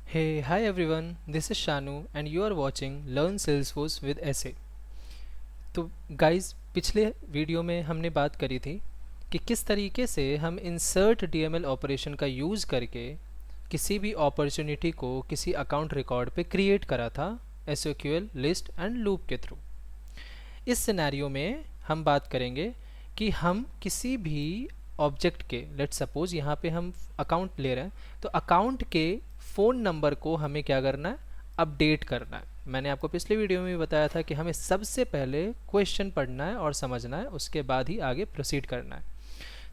Hey, hi everyone, this is Shanu and you are watching Learn Salesforce with SA। तो guys पिछले video में हमने बात करी थी कि किस तरीके से हम इंसर्ट डीएमएल ऑपरेशन का यूज़ करके किसी भी अपॉर्चुनिटी को किसी अकाउंट रिकॉर्ड पे क्रिएट करा था एसक्यूएल लिस्ट एंड लूप के थ्रू। इस सिनेरियो में हम बात करेंगे कि हम किसी भी ऑब्जेक्ट के लेट सपोज यहाँ पे हम अकाउंट ले रहे हैं तो अकाउंट के फ़ोन नंबर को हमें क्या करना है, अपडेट करना है। मैंने आपको पिछले वीडियो में भी बताया था कि हमें सबसे पहले क्वेश्चन पढ़ना है और समझना है, उसके बाद ही आगे प्रोसीड करना है।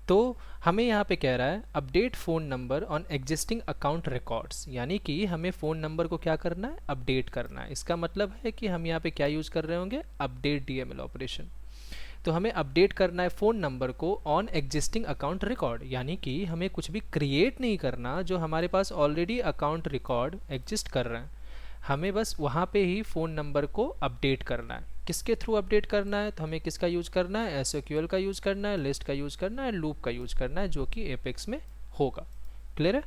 तो हमें यहाँ पे कह रहा है update phone number on existing account records, यानी कि हमें फ़ोन नंबर को क्या करना है, अपडेट करना है। इसका मतलब है कि हम यहाँ पे क्या यूज़ कर रहे होंगे, अपडेट डीएमएल ऑपरेशन। तो हमें अपडेट करना है फ़ोन नंबर को ऑन एग्जिस्टिंग अकाउंट रिकॉर्ड, यानी कि हमें कुछ भी क्रिएट नहीं करना, जो हमारे पास ऑलरेडी अकाउंट रिकॉर्ड एग्जिस्ट कर रहे हैं। हमें बस वहाँ पे ही फ़ोन नंबर को अपडेट करना है। किसके थ्रू अपडेट करना है, तो हमें किसका यूज़ करना है, एसक्यूएल का यूज़ करना है, लिस्ट का यूज़ करना है, लूप का यूज़ करना है, जो कि एपेक्स में होगा। क्लियर है?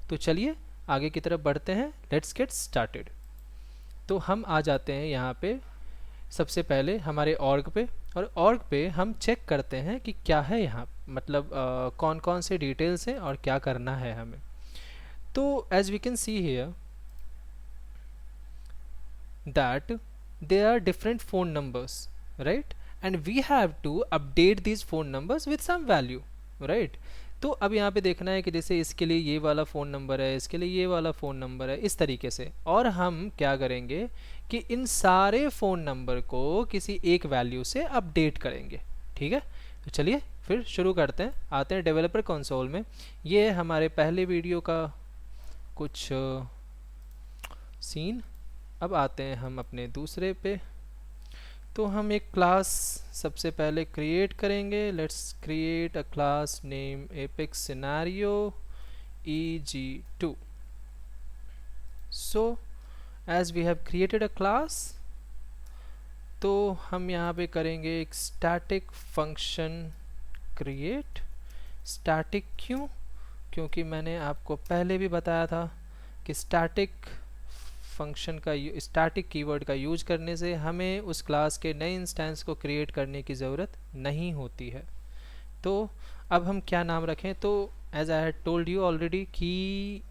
तो चलिए आगे की तरफ बढ़ते हैं। Let's get started. तो हम आ जाते हैं यहाँ पे सबसे पहले हमारे ऑर्ग पे, और ऑर्ग पे हम चेक करते हैं कि क्या है यहाँ, मतलब कौन कौन से डिटेल्स हैं और क्या करना है हमें। तो as we can see here that there are different phone numbers, right? And we have to update these phone numbers with some value, right? तो अब यहाँ पे देखना है कि जैसे इसके लिए ये वाला फ़ोन नंबर है, इसके लिए ये वाला फ़ोन नंबर है, इस तरीके से। और हम क्या करेंगे कि इन सारे फ़ोन नंबर को किसी एक वैल्यू से अपडेट करेंगे। ठीक है, तो चलिए फिर शुरू करते हैं। आते हैं डेवलपर कंसोल में। ये है हमारे पहले वीडियो का कुछ सीन। अब आते हैं हम अपने दूसरे पे। तो हम एक क्लास सबसे पहले क्रिएट करेंगे। Let's create a class name apex scenario EG2। So as we have created a class, तो हम यहाँ पे करेंगे एक स्टैटिक फंक्शन क्रिएट। स्टैटिक क्यों? क्योंकि मैंने आपको पहले भी बताया था कि स्टैटिक फंक्शन का स्टैटिक कीवर्ड का यूज करने से हमें उस क्लास के नए इंस्टेंस को क्रिएट करने की ज़रूरत नहीं होती है। तो अब हम क्या नाम रखें? तो as I had told you already कि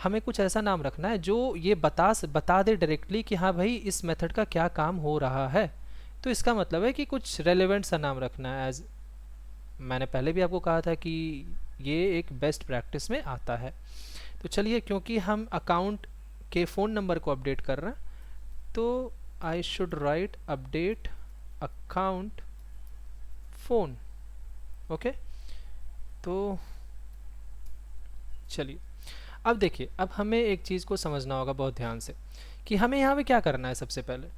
हमें कुछ ऐसा नाम रखना है जो ये बता दे डायरेक्टली कि हाँ भाई इस मेथड का क्या काम हो रहा है। तो इसका मतलब है कि कुछ रेलेवेंट सा नाम रखना है। एज मैंने पहले भी आपको कहा था कि ये एक बेस्ट प्रैक्टिस में आता है। तो चलिए, क्योंकि हम अकाउंट के फ़ोन नंबर को अपडेट कर रहे हैं, तो I should write update account phone. Okay, तो चलिए अब देखिए, अब हमें एक चीज़ को समझना होगा बहुत ध्यान से कि हमें यहाँ पे क्या करना है। सबसे पहले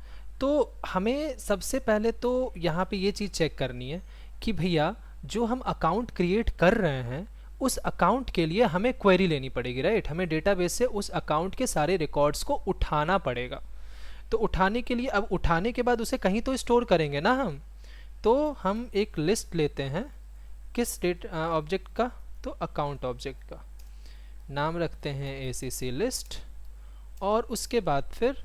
तो हमें सबसे पहले तो यहाँ पे ये चीज़ चेक करनी है कि भैया जो हम अकाउंट क्रिएट कर रहे हैं उस अकाउंट के लिए हमें क्वेरी लेनी पड़ेगी, राइट? हमें डेटाबेस से उस अकाउंट के सारे रिकॉर्ड्स को उठाना पड़ेगा। तो उठाने के लिए, अब उठाने के बाद उसे कहीं तो स्टोर करेंगे ना हम। तो हम एक लिस्ट लेते हैं, किस डेट ऑब्जेक्ट का, तो अकाउंट ऑब्जेक्ट का। नाम रखते हैं ACC लिस्ट, और उसके बाद फिर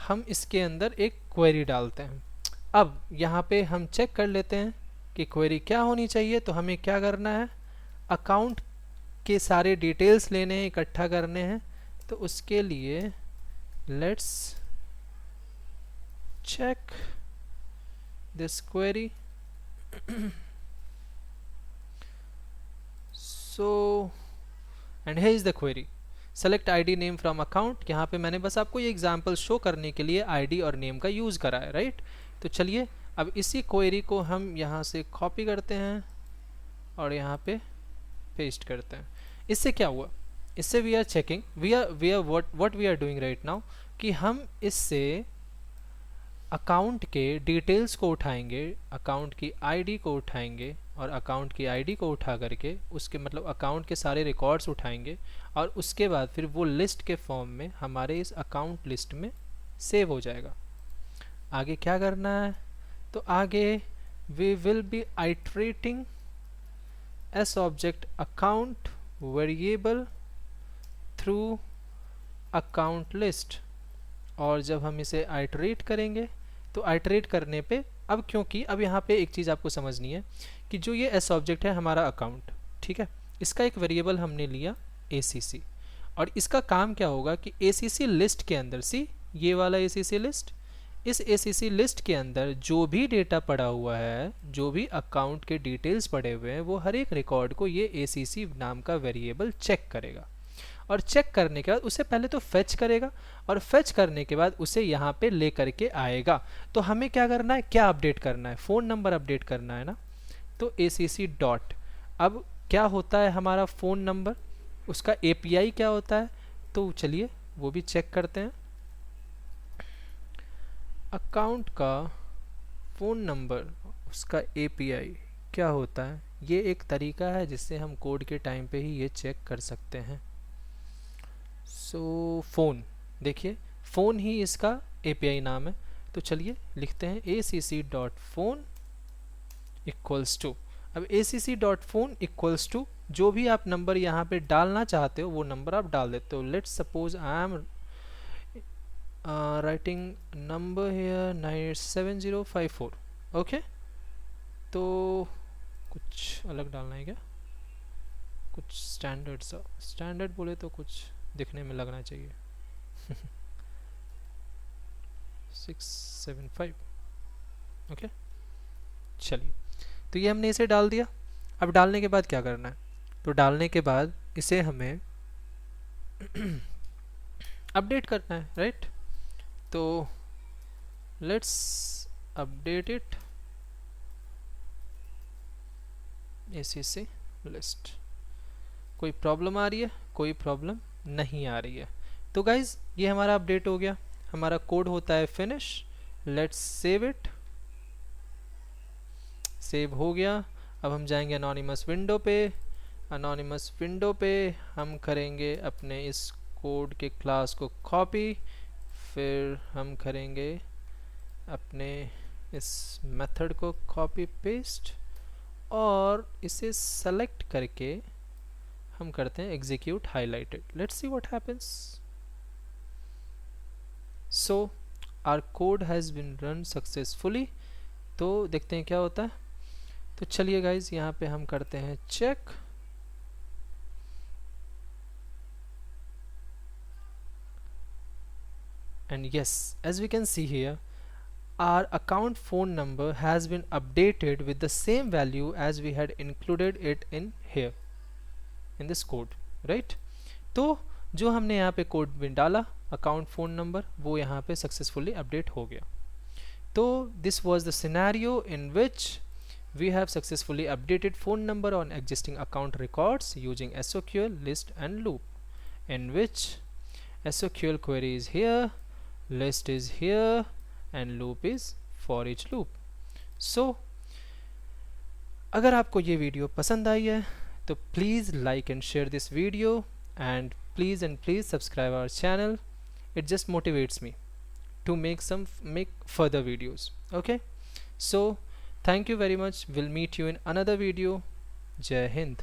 हम इसके अंदर एक क्वेरी डालते हैं। अब यहाँ पे हम चेक कर लेते हैं कि क्वेरी क्या होनी चाहिए। तो हमें क्या करना है, अकाउंट के सारे डिटेल्स लेने हैं, इकट्ठा करने हैं। तो उसके लिए let's check this query. So and here is the query, select id name from account। यहाँ पे मैंने बस आपको ये एग्जांपल शो करने के लिए id और नेम का यूज़ करा है, राइट? तो चलिए अब इसी क्वेरी को हम यहाँ से कॉपी करते हैं और यहाँ पे पेस्ट करते हैं। इससे क्या हुआ, इससे we are checking, we are what we are doing right now, कि हम इससे अकाउंट के डिटेल्स को उठाएंगे, अकाउंट की आईडी को उठाएंगे, और अकाउंट की आईडी को उठा करके उसके मतलब अकाउंट के सारे रिकॉर्ड्स उठाएंगे, और उसके बाद फिर वो लिस्ट के फॉर्म में हमारे इस अकाउंट लिस्ट में सेव हो जाएगा। आगे क्या करना है, तो आगे we will be iterating as object account variable through account list, और जब हम इसे आइटरेट करेंगे तो आइटरेट करने पे, अब क्योंकि अब यहाँ पे एक चीज़ आपको समझनी है कि जो ये एस ऑब्जेक्ट है हमारा अकाउंट, ठीक है, इसका एक वेरिएबल हमने लिया ACC, और इसका काम क्या होगा कि ACC लिस्ट के अंदर, सी ये वाला ACC लिस्ट, इस ACC लिस्ट के अंदर जो भी डेटा पड़ा हुआ है, जो भी अकाउंट के डिटेल्स पड़े हुए हैं, वो हर एक रिकॉर्ड को ये ACC नाम का वेरिएबल चेक करेगा, और चेक करने के बाद उसे पहले तो फेच करेगा, और फेच करने के बाद उसे यहाँ पे ले करके आएगा। तो हमें क्या करना है, क्या अपडेट करना है, फ़ोन नंबर अपडेट करना है ना। तो ACC डॉट, अब क्या होता है हमारा फ़ोन नंबर, उसका API क्या होता है, तो चलिए वो भी चेक करते हैं। अकाउंट का फ़ोन नंबर, उसका API क्या होता है, ये एक तरीका है जिससे हम कोड के टाइम पे ही ये चेक कर सकते हैं। सो फ़ोन, देखिए फ़ोन ही इसका API नाम है, तो चलिए लिखते हैं ACC dot phone equals to, अब ACC dot phone equals to जो भी आप नंबर यहाँ पे डालना चाहते हो वो नंबर आप डाल देते हो। Let's suppose I am writing number here 97054, okay, तो कुछ अलग डालना है क्या, कुछ स्टैंडर्ड सा, स्टैंडर्ड बोले तो कुछ दिखने में लगना चाहिए 675, ओके, चलिए, तो ये हमने इसे डाल दिया। अब डालने के बाद क्या करना है, तो डालने के बाद इसे हमें अपडेट करना है, राइट। तो let's update it ACC list. कोई प्रॉब्लम आ रही है, कोई प्रॉब्लम नहीं आ रही है। तो गाइज ये हमारा अपडेट हो गया, हमारा कोड होता है finish. Let's save it, save हो गया। अब हम जाएंगे अनोनिमस विंडो पे, अनोनिमस विंडो पे हम करेंगे अपने इस कोड के क्लास को कॉपी, फिर हम करेंगे अपने इस मेथड को कॉपी पेस्ट, और इसे सेलेक्ट करके हम करते हैं execute highlighted. Let's see what happens. So our code has been run successfully, तो देखते हैं क्या होता है। तो चलिए गाइज यहाँ पे हम करते हैं check, and yes, as we can see here, our account phone number has been updated with the same value as we had included it in here in this code, right। तो जो हमने यहाँ पे कोड में डाला account phone number, वो यहाँ पे सक्सेसफुली अपडेट हो गया। तो this was the scenario in which we have successfully updated phone number on existing account records using SOQL list and loop, in which SOQL query is here, list is here, and loop is for each loop. So अगर आपको ये video पसंद आई है तो please like and share this video, and please subscribe our channel. It just motivates me to make further videos. Okay, so thank you very much. We'll meet you in another video. Jai Hind.